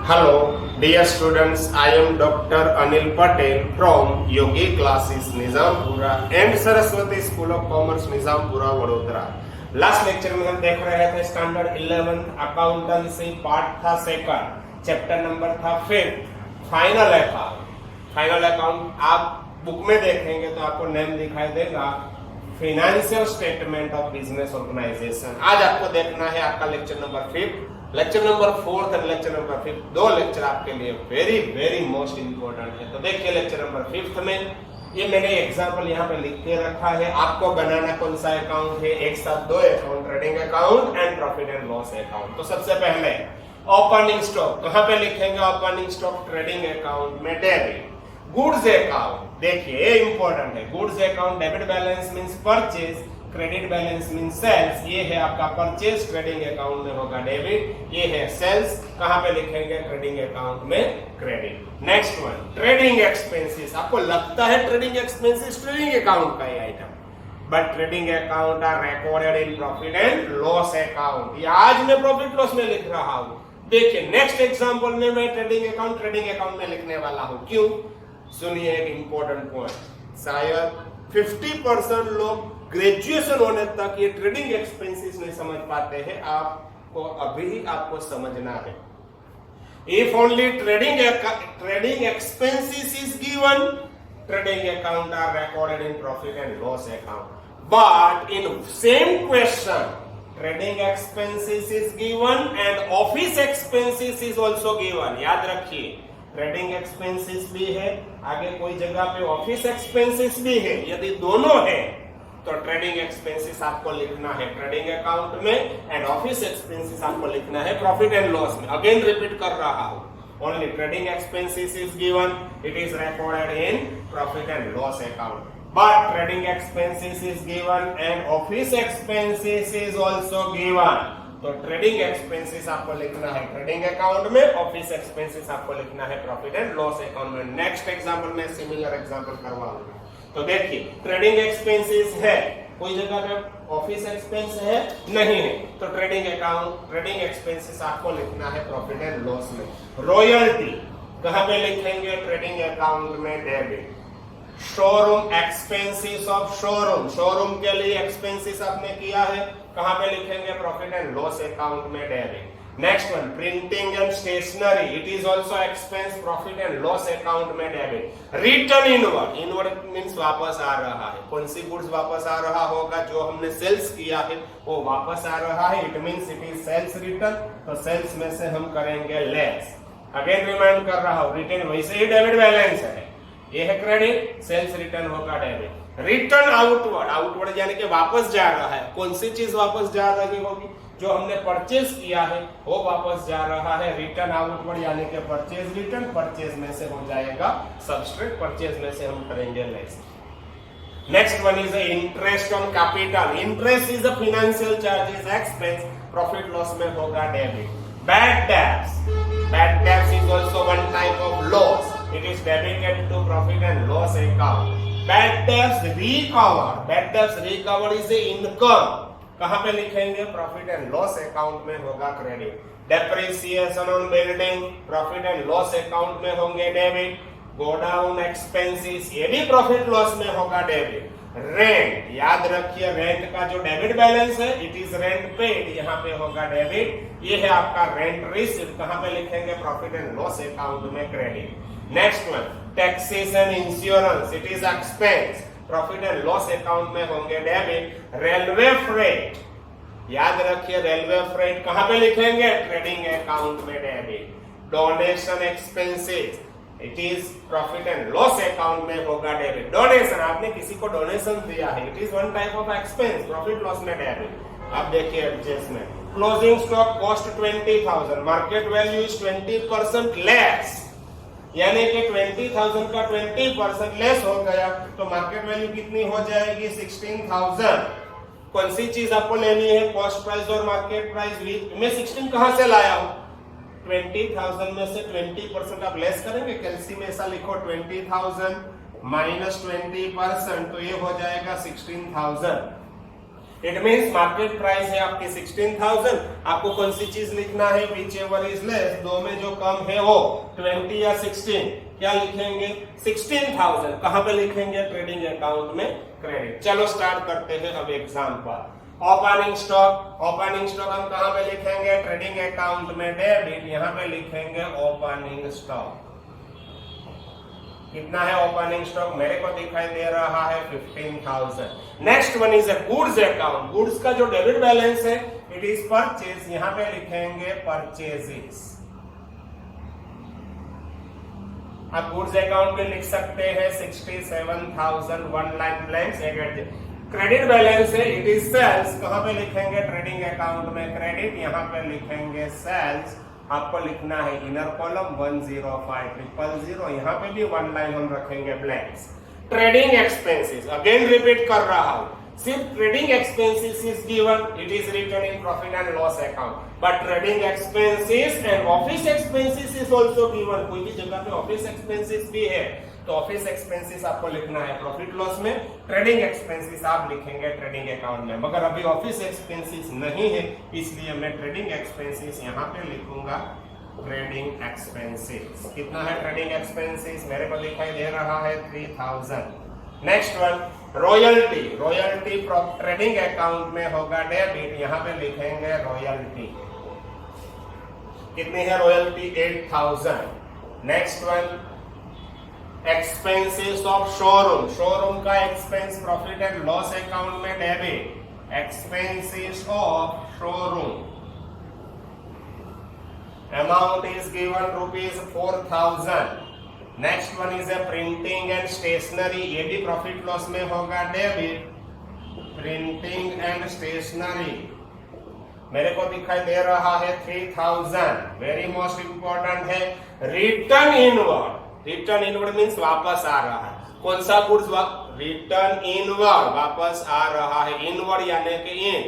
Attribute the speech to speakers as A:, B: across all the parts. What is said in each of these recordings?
A: Hello, dear students. I am Dr. Anil Patel from Yogi Classes Nizampura and Saraswati School of Commerce Nizampura, Vadodara. Last lecture में हम देख रहे थे standard 11 accountancy part था second, chapter number था 5 final account. Final account आप book में देखेंगे तो आपको नेम दिखाई देगा financial statement of business organisation. आज आपको देखना है आपका लेक्चर नंबर 5, लेक्चर नंबर 4 और लेक्चर नंबर 5। दो लेक्चर आपके लिए वेरी वेरी मोस्ट इंपोर्टेंट है। तो देखिए लेक्चर नंबर 5 में ये मैंने एग्जांपल यहाँ पे लिख के रखा है। आपको बनाना कौन सा अकाउंट है, एक साथ दो account, trading account and profit and loss account. तो सबसे पहले ओपनिंग स्टॉक कहाँ पे लिखेंगे? ओपनिंग स्टॉक ट्रेडिंग अकाउंट में डेबिट। गुड्स अकाउंट देखिए इंपॉर्टेंट है। Goods account debit balance means purchase, credit balance mean sales. ये है आपका परचेज, ट्रेडिंग अकाउंट में होगा डेबिट। ये है सेल्स, कहां पे लिखेंगे? ट्रेडिंग अकाउंट में credit. Next one trading expenses. आपको लगता है ट्रेडिंग एक्सपेंसेस ट्रेडिंग अकाउंट का ही item, but trading account are recorded in profit and loss account. ये आज मैं प्रॉफिट लॉस में लिख रहा हूं। देखिए नेक्स्ट एग्जांपल में मैं ट्रेडिंग अकाउंट में लिखने वाला हूं। क्यों? सुनिए एक इंपॉर्टेंट पॉइंट। शायद 50% लोग ग्रेजुएशन होने तक ये ट्रेडिंग एक्सपेंसेस नहीं समझ पाते हैं। आपको अभी आपको समझना है। If only trading expenses is given, trading account are recorded in profit and loss account. But in same question, trading expenses is given and office expenses is also given. याद रखिए ट्रेडिंग एक्सपेंसेस भी है, आगे कोई जगह पे office expenses भी है। यदि दोनों है तो ट्रेडिंग एक्सपेंसेस आपको लिखना है ट्रेडिंग अकाउंट में एंड ऑफिस एक्सपेंसेस आपको लिखना है प्रॉफिट एंड लॉस में। अगेन रिपीट कर रहा हूं, only trading expenses is given, it is recorded in profit and loss account. But trading expenses is given and office expenses is also given. तो trading expenses आपको लिखना है trading account में, office expenses आपको लिखना है प्रॉफिट एंड लॉस अकाउंट में। Next example में सिमिलर एग्जांपल करवाऊंगा। तो देखिए ट्रेडिंग एक्सपेंसेस है, कोई जगह पे ऑफिस एक्सपेंस है नहीं है, तो ट्रेडिंग एक्सपेंसेस आपको लिखना है प्रॉफिट एंड लॉस में। रॉयल्टी कहां पे लिखेंगे? ट्रेडिंग अकाउंट में debit. Showroom expenses of showroom के लिए एक्सपेंसेस आपने किया है, कहां पे लिखेंगे? प्रॉफिट एंड लॉस अकाउंट में debit. Next one printing and stationery, it is also expense, profit and loss account में डेबिट। रिटर्न इनवर्ड मींस वापस आ रहा है। कौन सी गुड्स वापस आ रहा होगा? जो हमने सेल्स किया है वो वापस आ रहा है, it means it is sales return. तो सेल्स में से हम करेंगे लेस। अगेन रिमाइंड कर रहा हूं, रिटर्न वैसे ही डेबिट बैलेंस है, ये है क्रेडिट, सेल्स रिटर्न होगा डेबिट। रिटर्न आउटवर्ड यानी कि वापस जा रहा है। कौन सी चीज वापस जा रही होगी? जो हमने परचेज किया है वो वापस जा रहा है। रिटर्न आउटवर्ड यानी कि परचेज रिटर्न, परचेज में से हो जाएगा सब्सट्रैक्ट, परचेज में से हम करेंगे less. Next one is interest on capital. Interest is a financial charges expense, profit loss में होगा debit. Bad debts is also one type of loss, it is debited to profit and loss account. Bad debts recover is a income, कहां पे लिखेंगे? Profit and loss account में होगा credit. Depreciation on building, profit and loss account में होंगे debit. Godown expenses, ये भी profit loss में होगा डेबिट। रेंट, याद रखिए रेंट का जो डेबिट बैलेंस है इट इज रेंट पेड, यहाँ पे होगा डेबिट। ये है आपका रेंट रिसीव्ड, कहां पे लिखेंगे? प्रॉफिट एंड लॉस अकाउंट में credit. Next one taxes and insurance, it is expense, profit and loss account में होंगे डेबिट। रेलवे फ्रेट, याद रखिए रेलवे फ्रेट कहां पे लिखेंगे? ट्रेडिंग अकाउंट में debit. Donation expenses, it is profit and loss account में होगा डेबिट। डोनेशन, आपने किसी को डोनेशन दिया है, it is one type of expense, profit loss में डेबिट। अब देखिए adjustment, closing stock cost 20,000, market value is 20% less, यानी कि 20,000 का 20% लेस हो गया तो मार्केट वैल्यू कितनी हो जाएगी? 16,000। कौन सी चीज आपको लेनी है? कॉस्ट प्राइस और मार्केट प्राइस। मैं 16 कहां से लाया हूं? 20,000 में से 20% आप लेस करेंगे, कैलसी में ऐसा लिखो 20,000 माइनस 20%, तो ये हो जाएगा 16,000। इट मींस मार्केट प्राइस है आपकी 16,000, आपको कौन सी चीज लिखना है, विच एवर इज लेस, दो में जो कम है वो 20 या 16, क्या लिखेंगे 16,000, कहां पे लिखेंगे, ट्रेडिंग अकाउंट में क्रेडिट। चलो स्टार्ट करते हैं अब example. Opening stock, opening stock हम कहां पे लिखेंगे, ट्रेडिंग अकाउंट में डेबिट, यहां पे लिखेंगे ओपनिंग स्टॉक। कितना है ओपनिंग स्टॉक, मेरे को दिखाई दे रहा है 15,000। Next one is a goods account, goods का जो डेबिट बैलेंस है इट इज परचेज, यहां पे लिखेंगे परचेजेस। आप गुड्स अकाउंट में लिख सकते हैं 67,000, one line blank. Credit balance है इट इज सेल्स, कहां पे लिखेंगे, ट्रेडिंग अकाउंट में क्रेडिट, यहां पे लिखेंगे सेल्स। आपको लिखना है इनर कॉलम 105,000, यहां पे भी वन लाइन हम रखेंगे blanks. Trading expenses, again repeat कर रहा हूं, सिर्फ trading expenses is given, it is written in profit and loss account, but trading expenses and office expenses is also given. कोई भी जगह पे ऑफिस एक्सपेंसेस भी है तो ऑफिस एक्सपेंसेस आपको लिखना है प्रॉफिट लॉस में, ट्रेडिंग एक्सपेंसेस आप लिखेंगे ट्रेडिंग अकाउंट में। मगर अभी ऑफिस एक्सपेंसेस नहीं है इसलिए मैं ट्रेडिंग एक्सपेंसेस यहां पे लिखूंगा ट्रेडिंग एक्सपेंसेस। कितना है ट्रेडिंग एक्सपेंसेस, मेरे को दिखाई दे रहा है 3,000। Next one royalty, royalty trading account में होगा डेबिट, यहां पे लिखेंगे रॉयल्टी। कितनी है royalty, 8,000। Next one expenses of showroom, showroom का expense profit and loss account में debit, expenses of showroom, amount is given ₹4,000। Next one is a printing and stationery, ये भी प्रॉफिट लॉस में होगा डेबिट, प्रिंटिंग एंड स्टेशनरी, मेरे को दिखाई दे रहा है 3,000। वेरी मोस्ट इंपॉर्टेंट है return inward, return inward means वापस आ रहा है, कौन सा गुड्स रिटर्न इनवर्ड वापस आ रहा है, इनवर्ड यानी कि इन,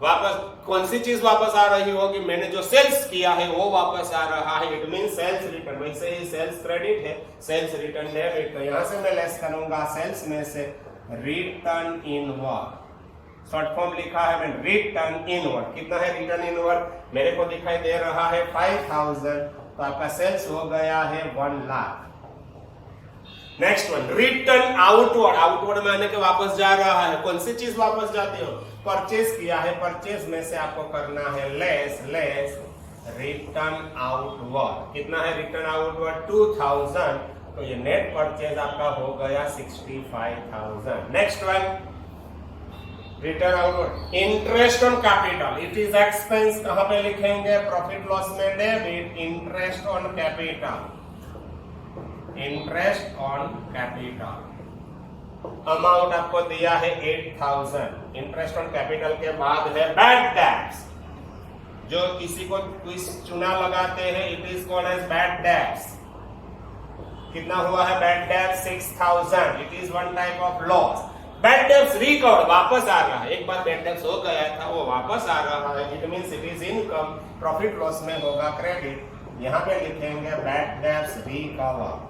A: वापस कौन सी चीज वापस आ रही होगी, मैंने जो सेल्स किया है वो वापस आ रहा है, इट मीन सेल्स रिटर्न। वैसे ही सेल्स क्रेडिट है, सेल्स रिटर्न डेबिट, तो यहां से मैं लेस करूंगा सेल्स में से रिटर्न इनवर्ड, शॉर्ट फॉर्म लिखा है मैंने रिटर्न इनवर्ड। कितना है रिटर्न इनवर्ड, मेरे को दिखाई दे रहा है 5,000, तो आपका सेल्स हो गया है 1 lakh. Next one return outward, outward में आने के वापस जा रहा है, कौन सी चीज वापस जाती हो, परचेज किया है, परचेज में से आपको करना है लेस, लेस रिटर्न आउटवर्ड। कितना है रिटर्न आउटवर्ड 2,000, तो ये नेट परचेज आपका हो गया 65,000। Next one return outward interest on capital, it is expense, कहां पे लिखेंगे, प्रॉफिट लॉस में debit, interest on capital, interest on capital, amount आपको दिया है 8,000। इंटरेस्ट ऑन कैपिटल के बाद है बैड डेट्स, जो किसी को चुना लगाते हैं it is called as bad debts. कितना हुआ है bad debts 6,000, it is one type of loss. Bad debts recover, वापस आ रहा है, एक बार बैड डेट्स हो गया था वो वापस आ रहा है, it means it is income, profit loss में होगा क्रेडिट, यहां पे लिखेंगे बैड डेट्स रिकवर।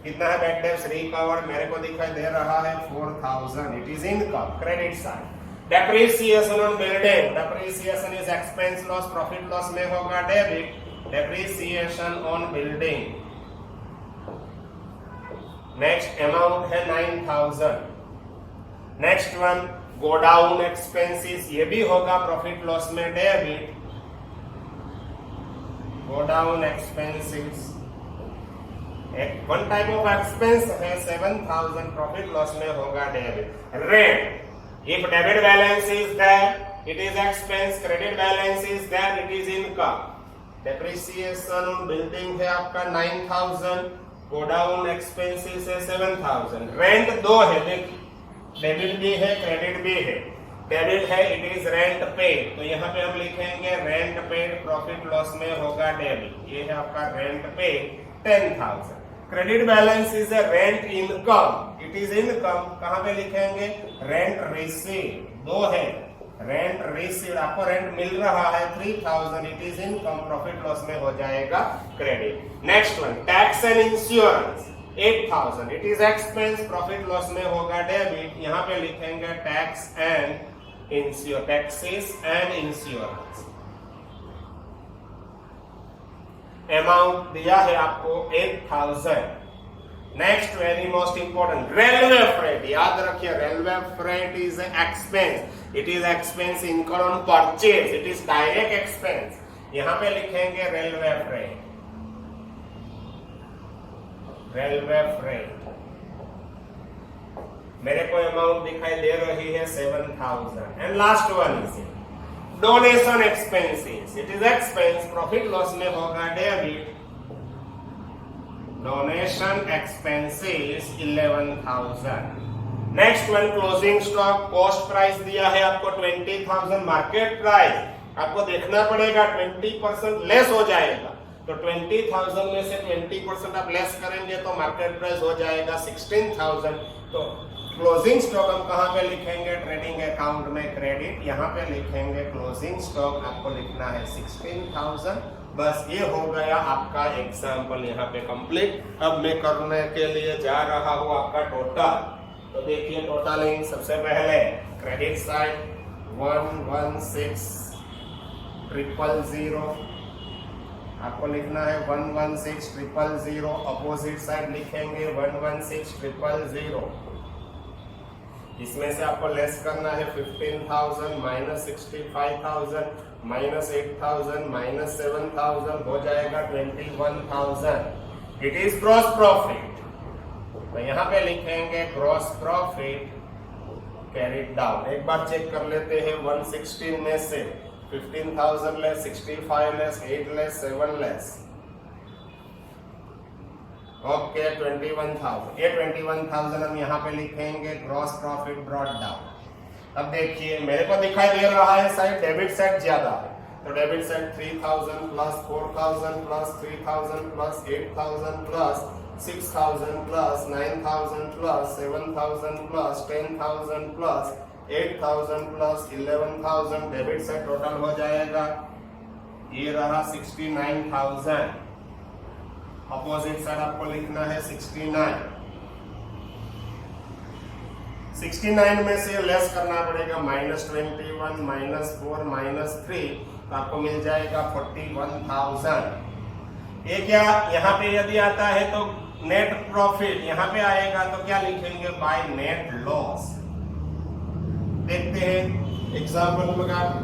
A: कितना है बैड डेट्स रिकवर्ड, मेरे को दिखाई दे रहा है 4,000, it is income credit side. Depreciation on building, depreciation is expense loss, profit loss में होगा debit, depreciation on building. Next amount है 9,000। नेक्स्ट वन गोडाउन एक्सपेंसेस, ये भी होगा प्रॉफिट लॉस में डेबिट, गोडाउन एक्सपेंसेस एक वन टाइप ऑफ एक्सपेंस है 7,000, profit loss में होगा debit. Rent, if debit balance is there it is expense, credit balance is there it is income. Depreciation on building है आपका 9,000, godown expenses है 7,000। Rent दो है, देखिए डेबिट भी है क्रेडिट भी है, डेबिट है इट इज रेंट पेड, तो यहाँ पे हम लिखेंगे रेंट पेड, प्रॉफिट लॉस में होगा डेबिट, ये है आपका rent paid 10,000। Credit balance is a rent income, it is income, कहां पे लिखेंगे रेंट रिसीव, दो है रेंट रिसीव, आपको रेंट मिल रहा है 3,000, it is income, profit loss में हो जाएगा credit. Next one tax and insurance, 8000, it is expense, profit loss में होगा डेबिट, यहाँ पे लिखेंगे tax and insurance, taxes and insurance. Amount दिया है आपको 8000। Next very most important, railway freight, याद रखिए railway freight is expense, it is expense incurred on purchase, it is direct expense, यहां पे लिखेंगे रेलवे फ्रेट, रेलवे फ्रेट। मेरे को अमाउंट दिखाई दे रही है 7000। And last one is donation expenses, it is expense, profit loss में होगा debit, donation expenses 11000। Next one closing stock, cost price दिया है आपको 20000, मार्केट प्राइस आपको देखना पड़ेगा 20% लेस हो जाएगा, तो 20000 में से 20% आप लेस करेंगे तो मार्केट प्राइस हो जाएगा 16000। तो क्लोजिंग स्टॉक हम कहां पे लिखेंगे, ट्रेडिंग अकाउंट में क्रेडिट, यहां पे लिखेंगे क्लोजिंग स्टॉक, आपको लिखना है 16000। बस ये हो गया आपका एग्जाम्पल यहाँ पे कंप्लीट। अब मैं करने के लिए जा रहा हूँ आपका टोटल, तो देखिए टोटलिंग, सबसे पहले क्रेडिट साइड 116000, आपको लिखना है 116000, अपोजिट साइड लिखेंगे 116000, इसमें से आपको लेस करना है 15000 माइनस 65000 माइनस 8000 माइनस 7000, हो जाएगा 21000। इट इज ग्रॉस प्रॉफिट, तो यहाँ पे लिखेंगे ग्रॉस प्रॉफिट कैरिड डाउन। एक बार चेक कर लेते हैं, 116 में से 15000 less, 65 less, 8 less, 7 less, okay 21000। ये 21000 हम यहाँ पे लिखेंगे ग्रॉस प्रॉफिट ब्रॉट डाउन। अब देखिए मेरे को दिखाई दे रहा है साइड डेबिट साइड ज्यादा है, तो debit side 3000 plus 4000 plus 3000 plus 8000 plus 6000 plus 9000 plus 7000 plus 10000 plus 8000 plus 11000, debit side total हो जाएगा, ये रहा 69000। अपोजिट साइड आपको लिखना है 69 में से लेस करना पड़ेगा -21 -4 -3, तो आपको मिल जाएगा 41000। ये क्या यहाँ पे यदि आता है तो नेट प्रॉफिट, यहाँ पे आएगा तो क्या लिखेंगे, बाय नेट लॉस। देखते हैं एग्जाम्पल में,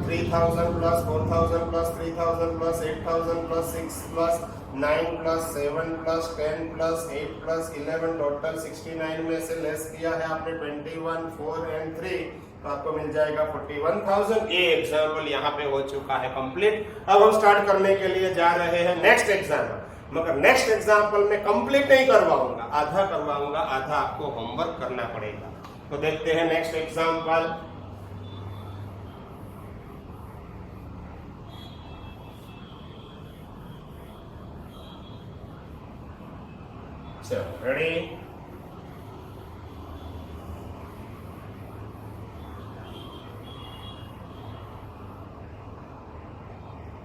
A: 3000 plus 4000 plus 3000 plus 8000 plus 6 plus 9 plus 7 plus 10 plus 8 plus 11, total 69 में से लेस किया है आपने 21, 4 एंड 3, तो आपको मिल जाएगा 41000। ये एग्जाम्पल यहाँ पे हो चुका है कंप्लीट। अब हम स्टार्ट करने के लिए जा रहे हैं नेक्स्ट एग्जाम्पल, मगर नेक्स्ट एग्जाम्पल में कंप्लीट नहीं करवाऊंगा, आधा करवाऊंगा, आधा आपको होमवर्क करना पड़ेगा। तो देखते हैं नेक्स्ट एग्जाम्पल। चलो रेडी,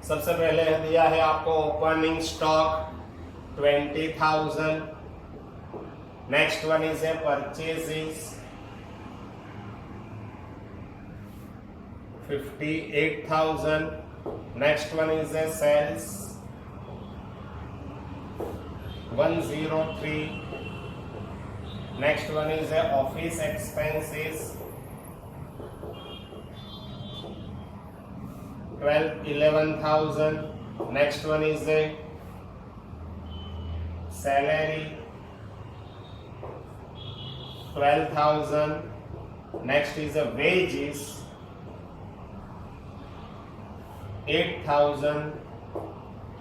A: सबसे पहले दिया है आपको opening stock 20000, next one is a purchases 58000, next one is a sales 103, next one is a office expenses 11,000, next one is a salary 12,000, next is a wages 8,000,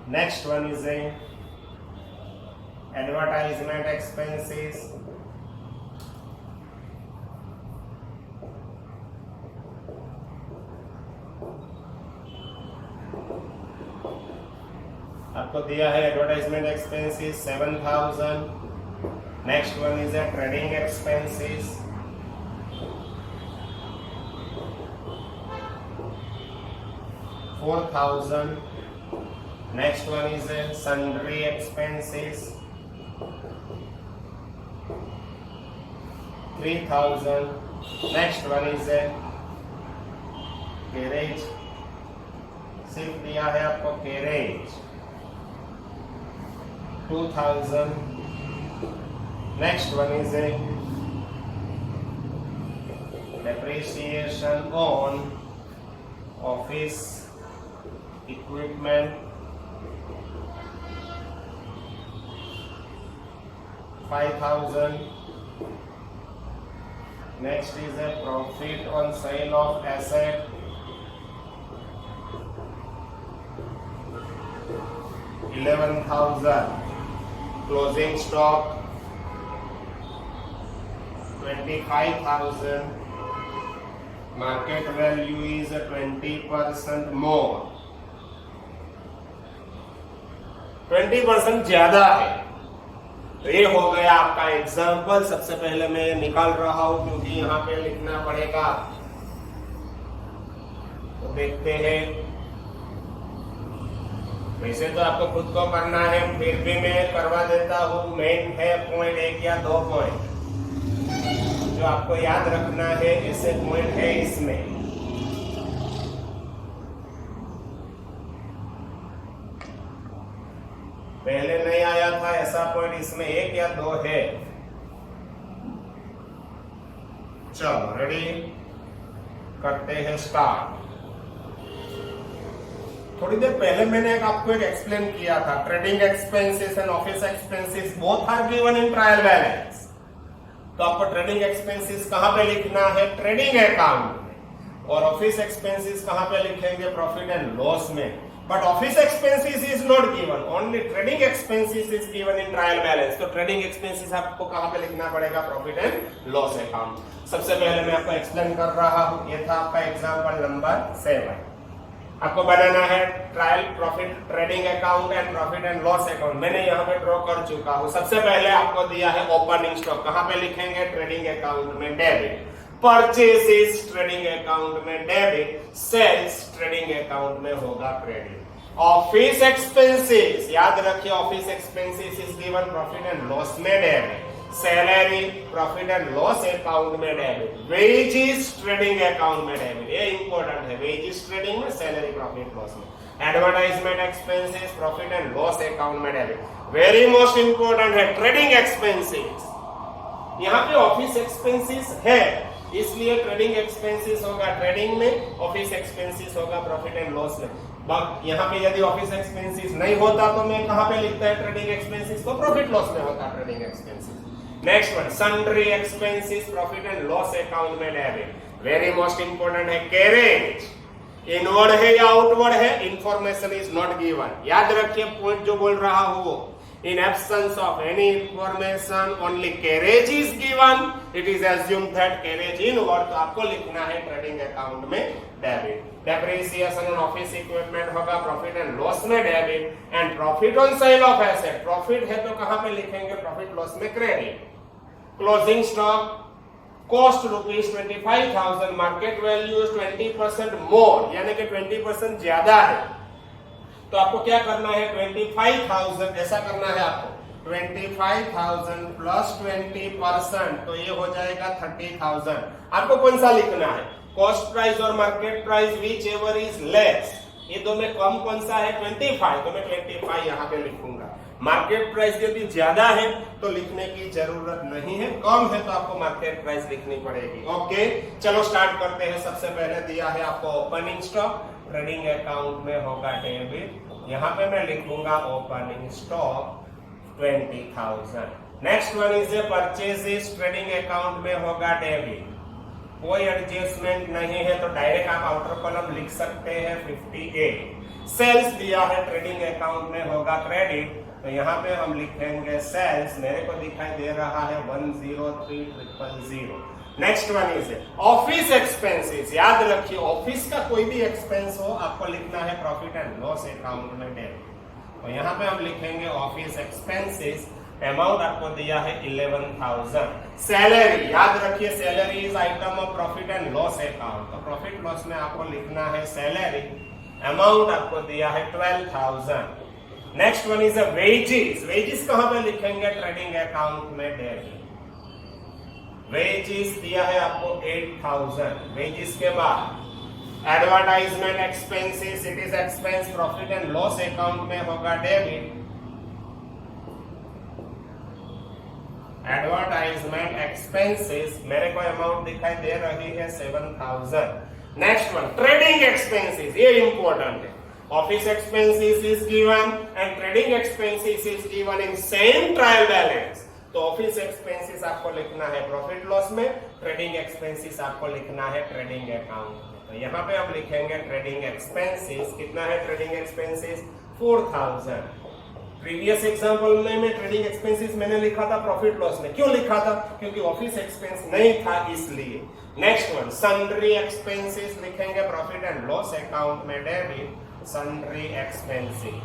A: next one is a advertisement expenses 7,000, next one is a trading expenses 4,000, next one is a sundry expenses 3000. Next one is a carriage. सिर्फ दिया है आपको carriage 2000. Next one is a depreciation on office equipment 5000. Next is a profit on sale of asset 11,000. Closing stock 25,000. Market value is 20% more. 20% ज्यादा है. तो ये हो गया आपका एग्जाम्पल. सबसे पहले मैं निकाल रहा हूं क्योंकि यहाँ पे लिखना पड़ेगा. तो देखते हैं. वैसे तो आपको खुद को करना है, फिर भी मैं करवा देता हूँ. मेन है पॉइंट 1 या 2 पॉइंट जो आपको याद रखना है. ऐसे पॉइंट है इसमें. पहले नहीं आया था ऐसा पॉइंट, इसमें 1 या 2 है. चलो रेडी करते हैं स्टार्ट. थोड़ी देर पहले मैंने आपको एक एक्सप्लेन किया था. Trading expenses and office expenses both are given in trial balance. तो आपको ट्रेडिंग एक्सपेंसेस कहां पे लिखना है? ट्रेडिंग अकाउंट में. और ऑफिस एक्सपेंसेस कहां पे लिखेंगे? प्रॉफिट एंड लॉस में. But office expenses is not given, only trading expenses is given in trial balance. तो ट्रेडिंग एक्सपेंसेस आपको कहां पे लिखना पड़ेगा? Profit and loss account. सबसे पहले मैं आपको एक्सप्लेन कर रहा हूं. ये था आपका एग्जांपल नंबर 7. आपको बनाना है trial profit trading account and profit and loss account. मैंने यहाँ पे ड्रॉ कर चुका हूँ. सबसे पहले आपको दिया है ओपनिंग स्टॉक. कहां पे लिखेंगे? ट्रेडिंग अकाउंट में डेबिट. परचेसेस ट्रेडिंग अकाउंट में डेबिट. सेल्स ट्रेडिंग अकाउंट में होगा क्रेडिट. ऑफिस एक्सपेंसेस याद रखिए, office expenses is given profit and loss में debit. Salary profit and loss account में डेबिट. वेजेस ट्रेडिंग अकाउंट में डेबिट. ये इंपॉर्टेंट है. वेजेस ट्रेडिंग में, सैलरी प्रॉफिट लॉस में. Advertisement expenses profit and loss account में डेबिट. वेरी मोस्ट इंपॉर्टेंट है trading expenses. यहाँ पे ऑफिस एक्सपेंसेस है इसलिए ट्रेडिंग एक्सपेंसेस होगा ट्रेडिंग में, ऑफिस एक्सपेंसेस होगा प्रॉफिट एंड लॉस में. यहाँ पे यदि ऑफिस एक्सपेंसेस नहीं होता तो मैं कहां पे लिखता है ट्रेडिंग एक्सपेंसेस? तो प्रॉफिट लॉस में होता trading expenses. Next one sundry expenses profit and loss account में डेबिट. वेरी मोस्ट इंपोर्टेंट है कैरेज. इनवर्ड है या आउटवर्ड है? Information is not given. याद रखिए पॉइंट जो बोल रहा हूं. In absence of any information, only carriage is given. It is assumed that carriage inward. तो आपको लिखना है ट्रेडिंग अकाउंट में debit. Depreciation on office equipment होगा प्रॉफिट एंड लॉस में debit. And profit on sale of asset. Profit है तो कहां पे लिखेंगे? प्रॉफिट लॉस में credit. Closing stock cost ₹25,000. Market value 20% मोर, यानी कि 20% ज्यादा है. तो आपको क्या करना है? 25,000 ऐसा करना है आपको. 25,000 प्लस 20%, तो ये हो जाएगा 30,000. आपको कौन सा लिखना है? कॉस्ट प्राइस और market price which ever is less. ये दो में कम कौन सा है? 25. तो मैं 25 यहाँ पे लिखूंगा. मार्केट प्राइस यदि ज्यादा है तो लिखने की जरूरत नहीं है, कम है तो आपको मार्केट प्राइस लिखनी पड़ेगी. ओके चलो स्टार्ट करते हैं. सबसे पहले दिया है आपको ओपनिंग स्टॉक. ट्रेडिंग अकाउंट में होगा डेबिट. यहाँ पे मैं लिखूंगा opening stock 20,000. Next one is purchases. Trading account में होगा डेबिट. कोई एडजस्टमेंट नहीं है तो डायरेक्ट आप आउटर कॉलम लिख सकते हैं 58. सेल्स दिया है ट्रेडिंग अकाउंट में होगा क्रेडिट. तो यहाँ पे हम लिखेंगे सेल्स. मेरे को दिखाई दे रहा है 103,000. Next one is office expenses. याद रखिए ऑफिस का कोई भी एक्सपेंस हो आपको लिखना है प्रॉफिट एंड लॉस अकाउंट में डेबिट. तो यहाँ पे हम लिखेंगे ऑफिस एक्सपेंसेस. अमाउंट आपको दिया है 11,000. सैलरी याद रखिए salary is item of profit and loss account. तो प्रॉफिट लॉस में आपको लिखना है सैलरी. अमाउंट आपको दिया है 12,000. Next one is wages. Wages कहां पे लिखेंगे? ट्रेडिंग अकाउंट में डेबिट. वेजेस दिया है आपको 8000, वेजेस के बाद advertisement expenses, it is expense, profit and loss account में होगा डेबिट, एडवर्टाइजमेंट एक्सपेंसेस मेरे को अमाउंट दिखाई दे रही है 7000। नेक्स्ट वन ट्रेडिंग एक्सपेंसेस, ये इंपॉर्टेंट है। Office expenses is given and trading expenses is given in same trial balance. तो ऑफिस एक्सपेंसेस आपको लिखना है प्रॉफिट लॉस में, ट्रेडिंग एक्सपेंसेस आपको लिखना है ट्रेडिंग अकाउंट में। तो यहाँ पे हम लिखेंगे ट्रेडिंग एक्सपेंसेस, कितना है ट्रेडिंग एक्सपेंसेस 4000। प्रीवियस एग्जांपल में मैं ट्रेडिंग एक्सपेंसेस मैंने लिखा था प्रॉफिट लॉस में, क्यों लिखा था? क्योंकि ऑफिस एक्सपेंस नहीं था इसलिए। नेक्स्ट वन सन्ड्री एक्सपेंसेस लिखेंगे प्रॉफिट एंड लॉस अकाउंट में डेबिट सन्ड्री एक्सपेंसेस,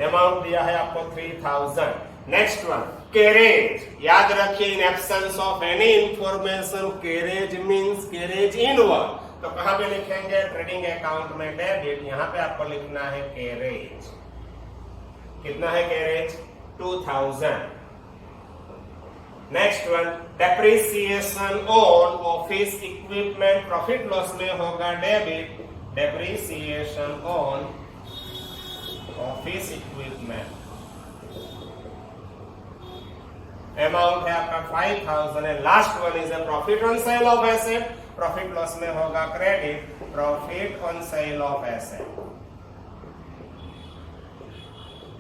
A: अमाउंट दिया है आपको 3000। नेक्स्ट वन कैरेज, याद रखिए in absence of any information carriage means carriage inward. तो कहां पे लिखेंगे? ट्रेडिंग अकाउंट में डेबिट, यहां पे आपको लिखना है कैरेज। कितना है carriage? 2000। Next one depreciation on office equipment, profit loss में होगा debit depreciation on office equipment, amount है आपका 5000 है। Last one is a profit on sale of asset, profit loss में होगा credit profit on sale of asset.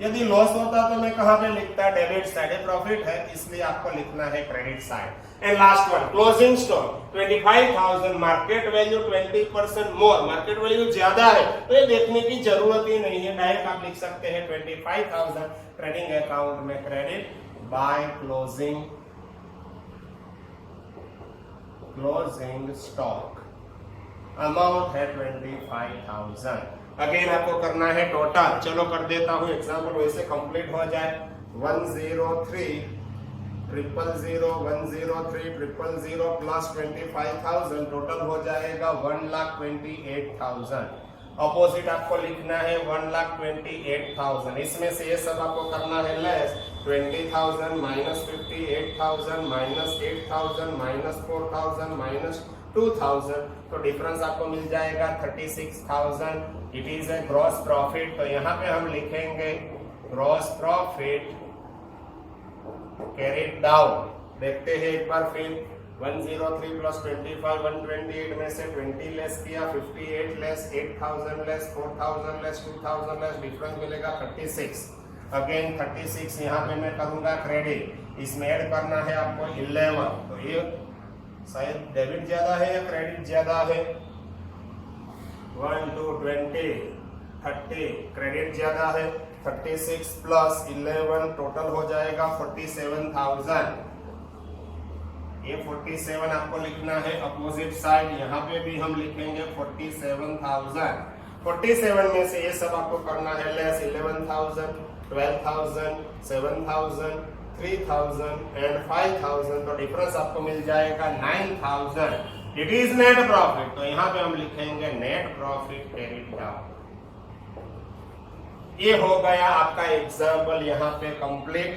A: यदि loss होता तो मैं कहां पे लिखता? डेबिट साइड, प्रॉफिट है इसलिए आपको लिखना है credit side. And last one closing stock 25000, market value 20% more, market value ज्यादा है तो ये देखने की जरूरत ही नहीं है, डायरेक्ट आप लिख सकते हैं 25000 ट्रेडिंग अकाउंट में credit by closing stock, amount है 25000। अगेन आपको करना है टोटल, चलो कर देता हूं एग्जांपल वैसे कंप्लीट हो जाए। 103 000 103 000 प्लस 25000 टोटल हो जाएगा 1,28,000। अपोजिट आपको लिखना है 1,28,000, इसमें से ये सब आपको करना है less 20,000 minus 58,000 minus 8,000 minus 4,000 minus 2,000, तो डिफरेंस आपको मिल जाएगा 36,000। It is a gross profit, तो यहाँ पे हम लिखेंगे ग्रॉस प्रॉफिट कैरिड डाउन। देखते हैं एक बार फिर 103 प्लस 25 128 में से 20 लेस किया, 58 less 8000 less 4000 less 2000 less, difference मिलेगा 36। अगेन 36 यहाँ पे मैं करूंगा क्रेडिट, इसमें ऐड करना है आपको 11, तो ये शायद डेबिट ज्यादा है या क्रेडिट ज्यादा है? 1 2 20 30, क्रेडिट ज्यादा है। 36 प्लस 11 टोटल हो जाएगा 47,000। ये 47 आपको लिखना है अपोजिट साइड, यहाँ पे भी हम लिखेंगे 47,000। 47 में से ये सब आपको करना है लेस 11,000 12,000 7,000 3,000 एंड 5,000, तो डिफरेंस आपको मिल जाएगा 9,000। इट इज नेट प्रॉफिट, तो यहाँ पे हम लिखेंगे नेट प्रॉफिट कैरिड डाउन। ये हो गया आपका एग्जाम्पल यहाँ पे कंप्लीट।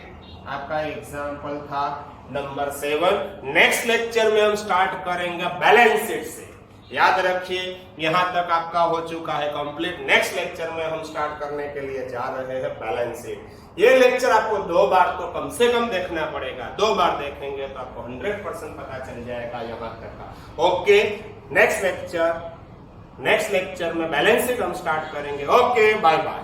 A: आपका एग्जाम्पल था नंबर 7। नेक्स्ट लेक्चर में हम स्टार्ट करेंगे बैलेंस शीट से। याद रखिए यहाँ तक आपका हो चुका है कंप्लीट। नेक्स्ट लेक्चर में हम स्टार्ट करने के लिए जा रहे हैं बैलेंस शीट। ये लेक्चर आपको 2 बार तो कम से कम देखना पड़ेगा, 2 बार देखेंगे तो आपको 100% पता चल जाएगा यहाँ तक का। ओके, नेक्स्ट लेक्चर में बैलेंस शीट हम स्टार्ट करेंगे। Okay, bye bye.